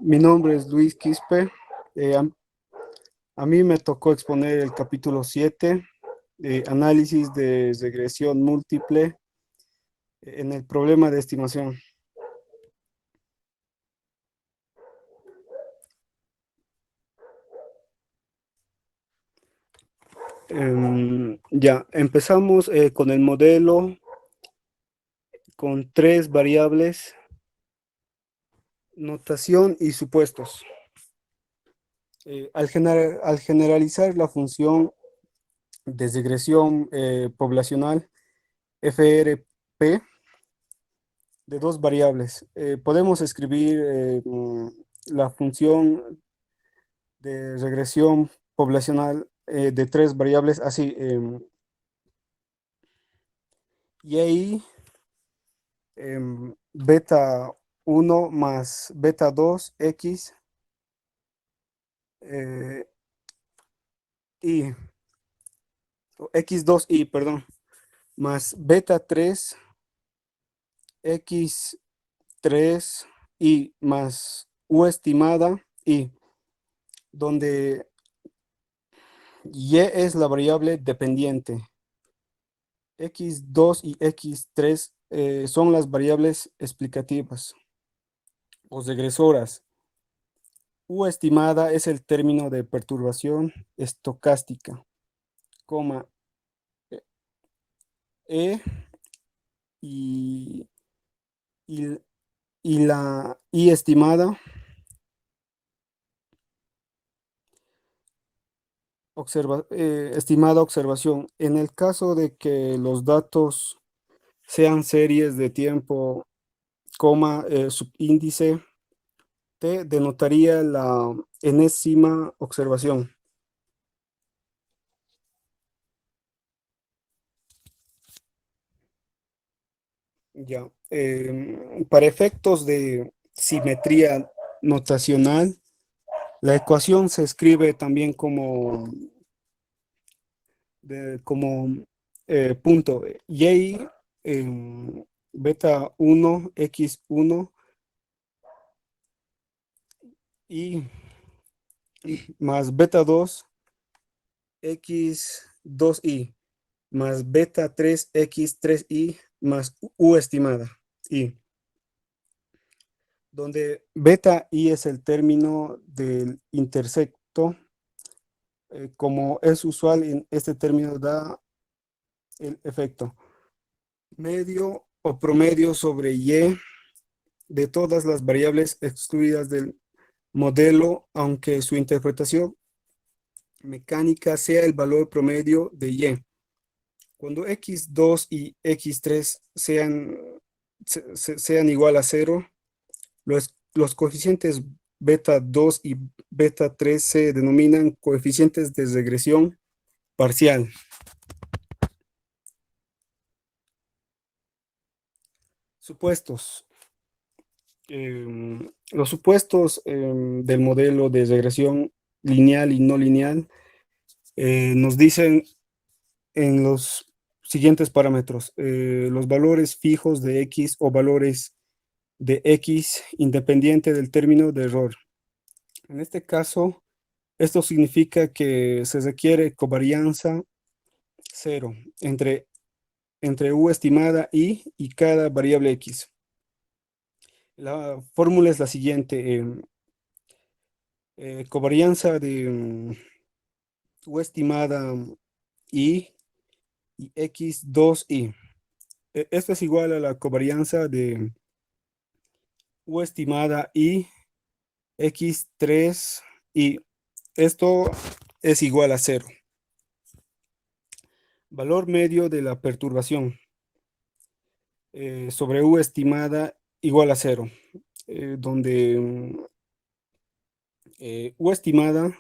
Mi nombre es Luis Quispe. Eh, a, a mí me tocó exponer el capítulo 7, análisis de regresión múltiple en el problema de estimación. Ya, empezamos con el modelo con tres variables, notación y supuestos. Al generalizar la función de regresión poblacional FRP, de dos variables. Podemos escribir la función de regresión poblacional de tres variables así. Y ahí beta uno más beta 2 x eh, y x 2 y, perdón, más beta 3 x 3 y más u estimada y donde y es la variable dependiente. X2 y X3 son las variables explicativas o regresoras. U estimada es el término de perturbación estocástica, coma, E y, y- y la I estimada, estimada observación. En el caso de que los datos sean series de tiempo, coma, subíndice T denotaría la enésima observación. Ya, para efectos de simetría notacional, la ecuación se escribe también como punto y beta uno x uno y más beta 2 x 2 y más beta 3 x 3 y más u estimada y donde beta i es el término del intersecto. Como es usual en este término, da el efecto medio o promedio sobre y de todas las variables excluidas del modelo, aunque su interpretación mecánica sea el valor promedio de y. Cuando x2 y x3 sean igual a cero, los coeficientes beta 2 y beta 3 se denominan coeficientes de regresión parcial. Supuestos. Los supuestos del modelo de regresión lineal y no lineal nos dicen en los siguientes parámetros, los valores fijos de X o valores de X independiente del término de error. En este caso, esto significa que se requiere covarianza cero entre U estimada y cada variable X. La fórmula es la siguiente. Covarianza de U estimada y, y X2y. Esto es igual a la covarianza de U estimada y X3 y esto es igual a cero. Valor medio de la perturbación sobre U estimada igual a cero, donde U estimada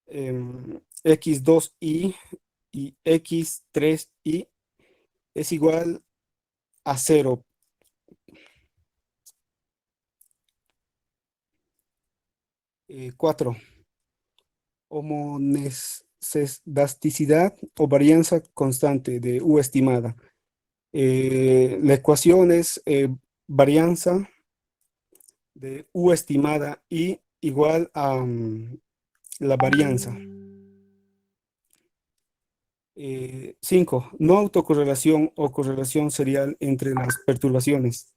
X2y y X3y es igual a cero. 4. Homonesdasticidad o varianza constante de U estimada. La ecuación es varianza de U estimada I igual a la varianza. 5. No autocorrelación o correlación serial entre las perturbaciones.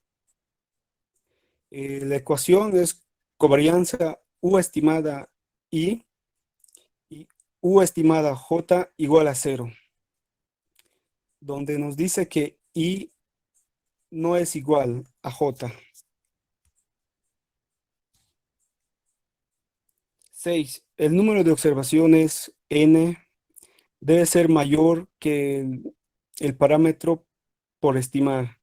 La ecuación es covarianza U estimada I y U estimada J igual a 0, donde nos dice que I no es igual a J. 6. El número de observaciones N debe ser mayor que el parámetro por estimar.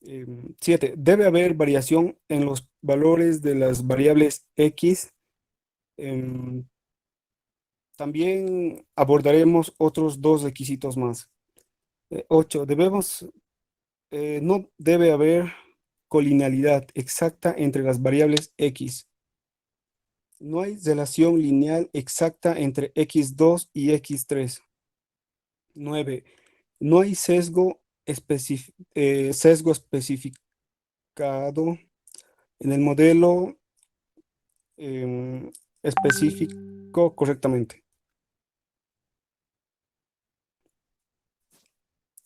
7. Debe haber variación en los valores de las variables X. Em, También abordaremos otros dos requisitos más. 8. No debe haber colinealidad exacta entre las variables X. No hay relación lineal exacta entre x2 y x3. 9. No hay sesgo especificado en el modelo em, específico correctamente.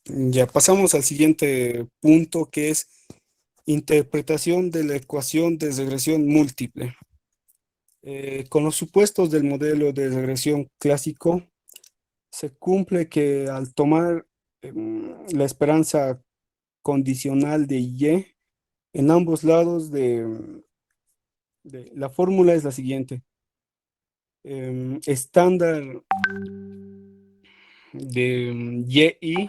Ya pasamos al siguiente punto, que es interpretación de la ecuación de regresión múltiple. Con los supuestos del modelo de regresión clásico, se cumple que al tomar la esperanza condicional de Y en ambos lados de la fórmula es la siguiente. Estándar de YI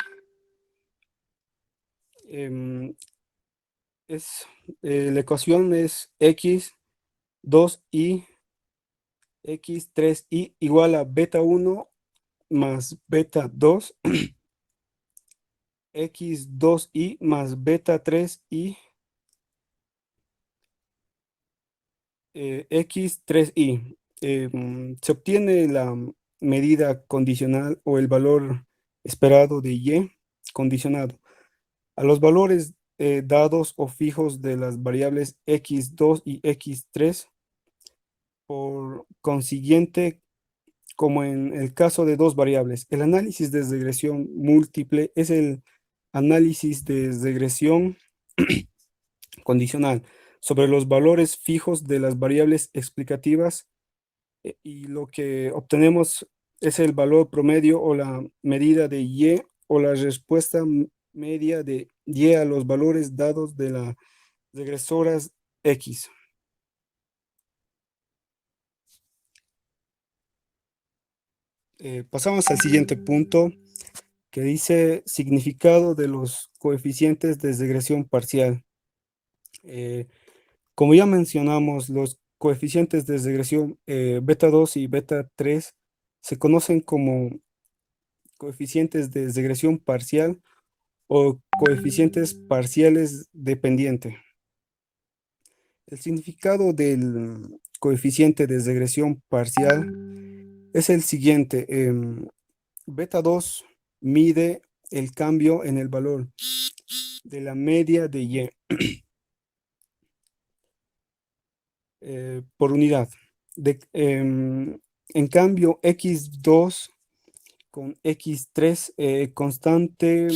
em, es, la ecuación es X2Y, X3Y igual a beta 1 más beta 2, X2Y más beta 3Y, X3Y. Se obtiene la medida condicional o el valor esperado de Y condicionado a los valores dados o fijos de las variables X2 y X3. Por consiguiente, como en el caso de dos variables, el análisis de regresión múltiple es el análisis de regresión condicional sobre los valores fijos de las variables explicativas, y lo que obtenemos es el valor promedio o la medida de Y o la respuesta media de Y a los valores dados de las regresoras X. Pasamos al siguiente punto, que dice significado de los coeficientes de regresión parcial. Como ya mencionamos, los coeficientes de regresión beta 2 y beta 3 se conocen como coeficientes de regresión parcial o coeficientes parciales dependiente. El significado del coeficiente de regresión parcial es el siguiente. Beta 2 mide el cambio en el valor de la media de Y por unidad. En cambio, X2 con X3 constante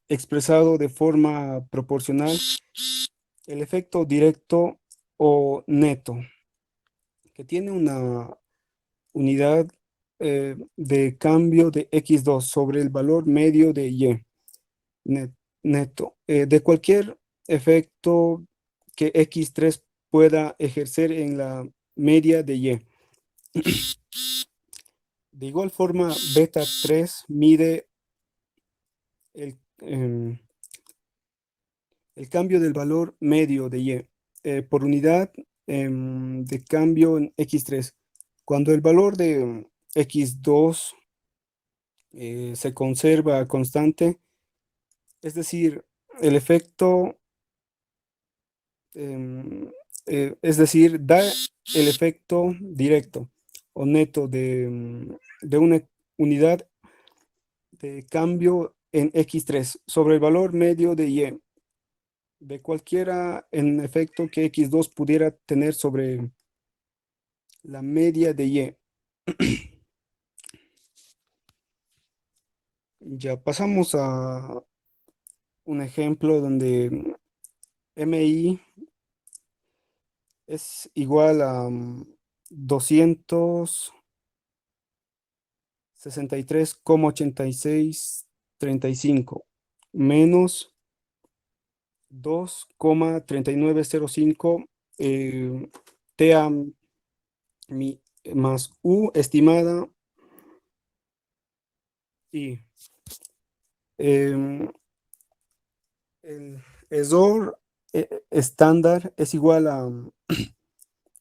expresado de forma proporcional, el efecto directo o neto, que tiene una unidad de cambio de X2 sobre el valor medio de Y neto, de cualquier efecto que X3 pueda ejercer en la media de Y. De igual forma, beta 3 mide el, el cambio del valor medio de Y por unidad de cambio en X3. Cuando el valor de X2 se conserva constante, es decir, el efecto, es decir, da el efecto directo o neto de una unidad de cambio en X3 sobre el valor medio de Y. de cualquiera en efecto que x2 pudiera tener sobre la media de y. Ya pasamos a un ejemplo donde mi es igual a 263,8635 menos 2,3905 eh, TA más U estimada y el error estándar es igual a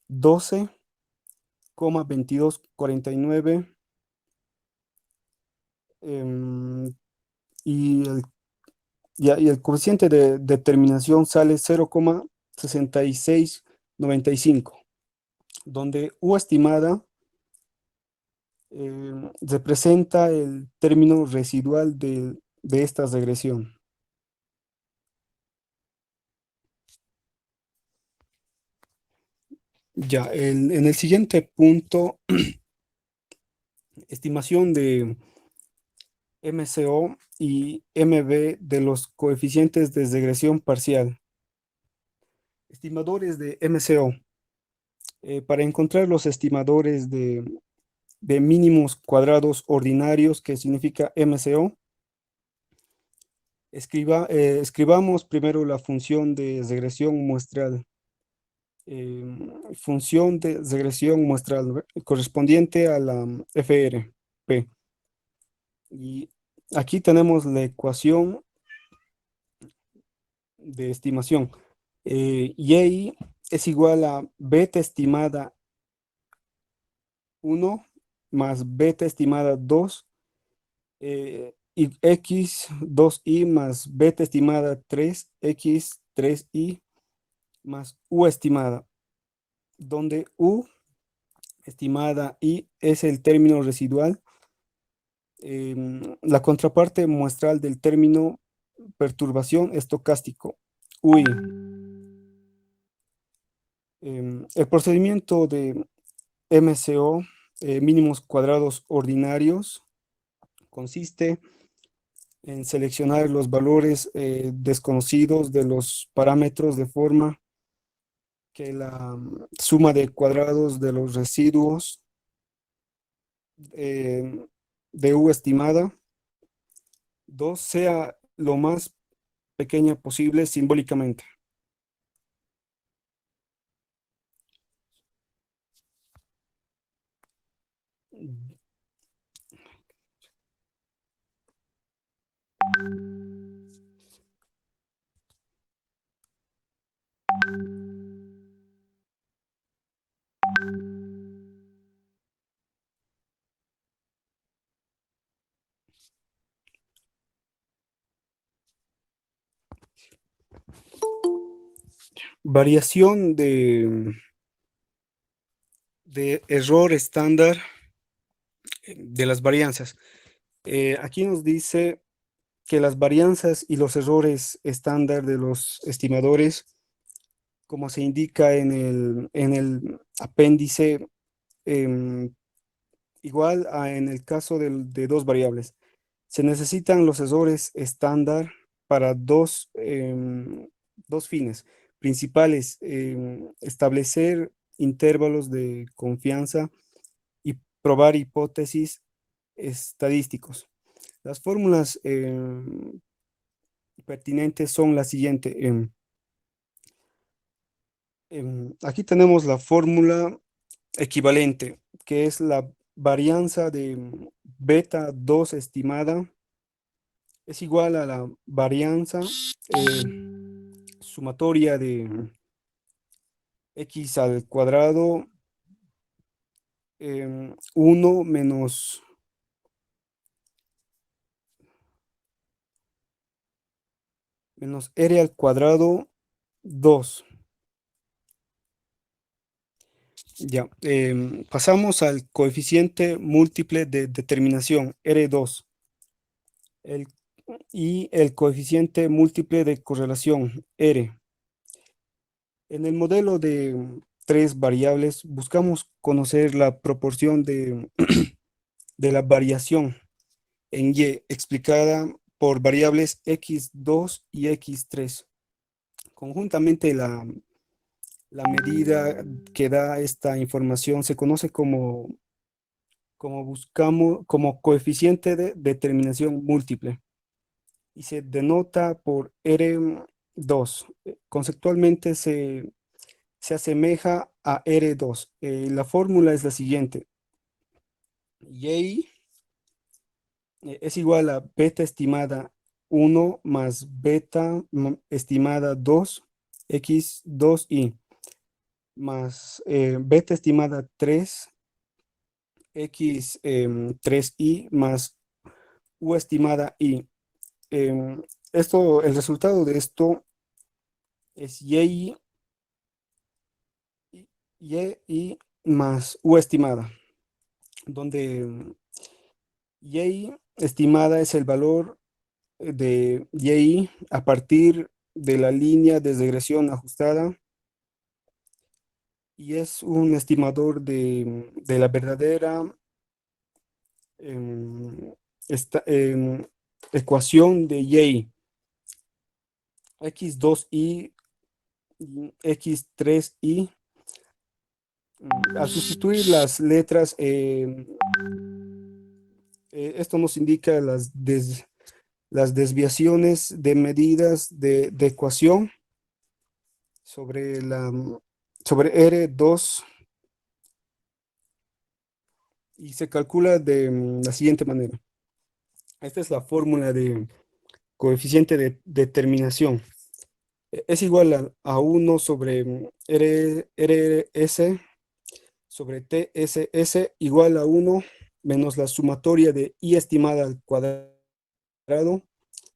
12,2249 y el coeficiente de determinación sale 0,6695, donde U estimada representa el término residual de esta regresión. Ya, en el siguiente punto, estimación de MCO y MB de los coeficientes de regresión parcial. Estimadores de MCO. Para encontrar los estimadores de mínimos cuadrados ordinarios, que significa MCO, escribamos primero la función de regresión muestral. Función de regresión muestral, ¿ve? Correspondiente a la FRP. Y aquí tenemos la ecuación de estimación. Y es igual a beta estimada 1 más beta estimada 2 y x 2i más beta estimada 3 x 3i más u estimada, donde u estimada i es el término residual, la contraparte muestral del término perturbación estocástico, UI. El procedimiento de MCO, mínimos cuadrados ordinarios, consiste en seleccionar los valores desconocidos de los parámetros de forma que la suma de cuadrados de los residuos eh, de U estimada 2 sea lo más pequeña posible simbólicamente. Variación de error estándar de las varianzas. Aquí nos dice que las varianzas y los errores estándar de los estimadores, como se indica en el apéndice, em, igual en el caso de dos variables. Se necesitan los errores estándar para dos fines principales: establecer intervalos de confianza y probar hipótesis estadísticos. Las fórmulas pertinentes son las siguientes. Aquí tenemos la fórmula equivalente, que es la varianza de beta 2 estimada es igual a la varianza sumatoria de x al cuadrado 1 menos r al cuadrado 2. Ya, pasamos al coeficiente múltiple de determinación, R2. El y el coeficiente múltiple de correlación, R. En el modelo de tres variables buscamos conocer la proporción de la variación en Y explicada por variables x2 y x3. Conjuntamente la medida que da esta información se conoce como coeficiente de determinación múltiple y se denota por R2. Conceptualmente se asemeja a R2. La fórmula es la siguiente. Y es igual a beta estimada 1 más beta estimada 2 x2y más beta estimada 3 x3y más u estimada y. El resultado de esto es y más u estimada, donde y estimada es el valor de y a partir de la línea de regresión ajustada y es un estimador de la verdadera em, ecuación de y x2y x3y. Al sustituir las letras, esto nos indica las desviaciones de medidas de ecuación sobre sobre R2 y se calcula de la siguiente manera. Esta es la fórmula de coeficiente de determinación. Es igual a 1 sobre RS sobre TSS igual a 1 menos la sumatoria de I estimada al cuadrado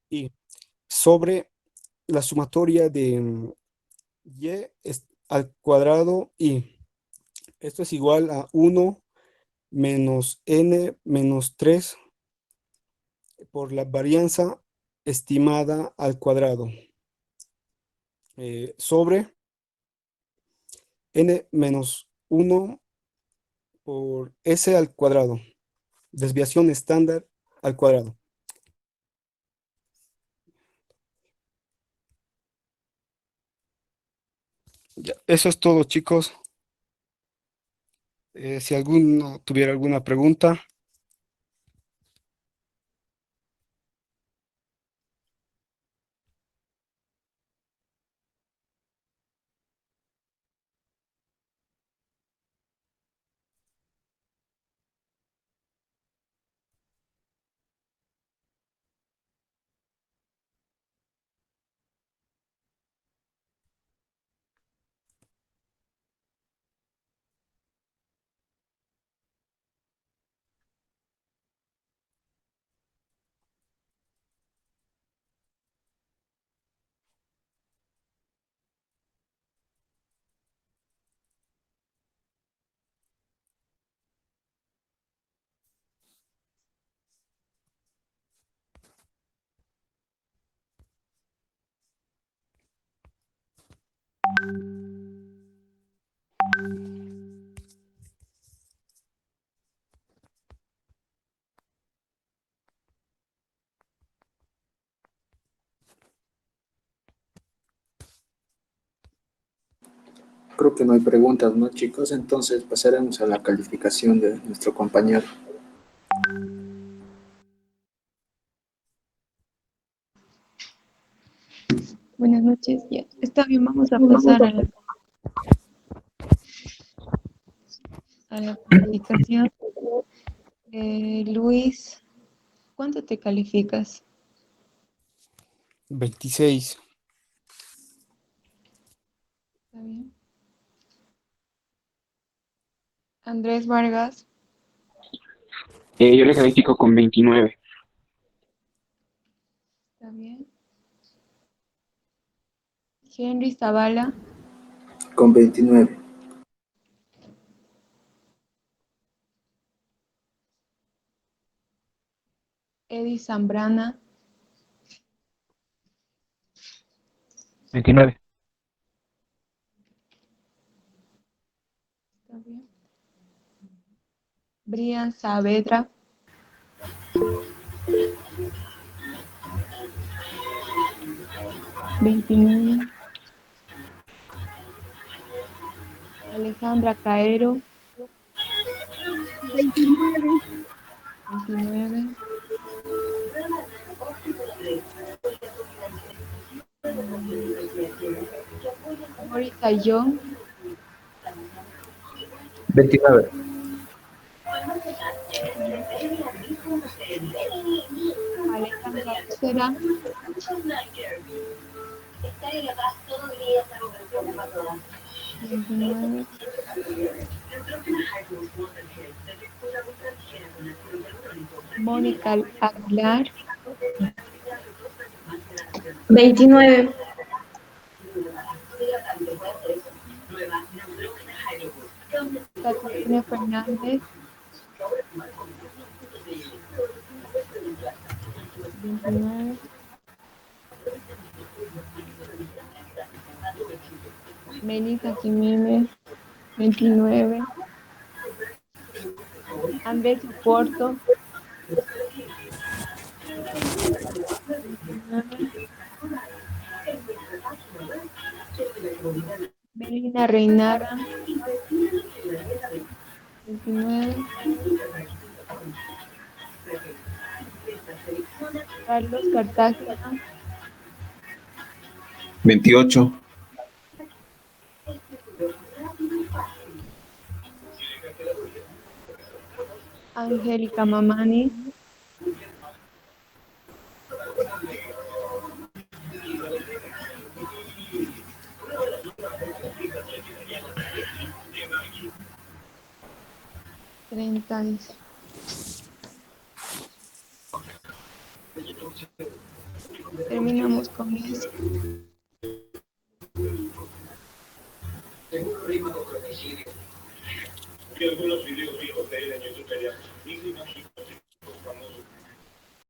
y sobre la sumatoria de Y al cuadrado y esto es igual a 1 menos N menos 3 por la varianza estimada al cuadrado sobre N menos 1 por S al cuadrado, desviación estándar al cuadrado. Ya, eso es todo, chicos. Si alguno tuviera alguna pregunta. Creo que no hay preguntas, ¿no, chicos? Entonces pasaremos a la calificación de nuestro compañero. Buenas noches. Ya. Está bien, vamos a pasar a la calificación. Luis, ¿cuánto te calificas? 26. Está bien. Andrés Vargas, Yo le califico con 29. está bien. Henry Zavala, Con 29. Eddie Zambrana, 29. Está bien. Brian Saavedra. 29. Alejandra Caero. 29. Boris Ayón. 29. Alejandra Cera. 29. Mónica Aguilar. 29. Catalina Fernández. 29. Melissa Jiménez. 29. Andrés Oporto. 29. Melina Reinara. 29. Carlos Cartagena. 28. Angélica Mamani. 30. Terminamos con eso. Vi algunos videos viejos de él en YouTube,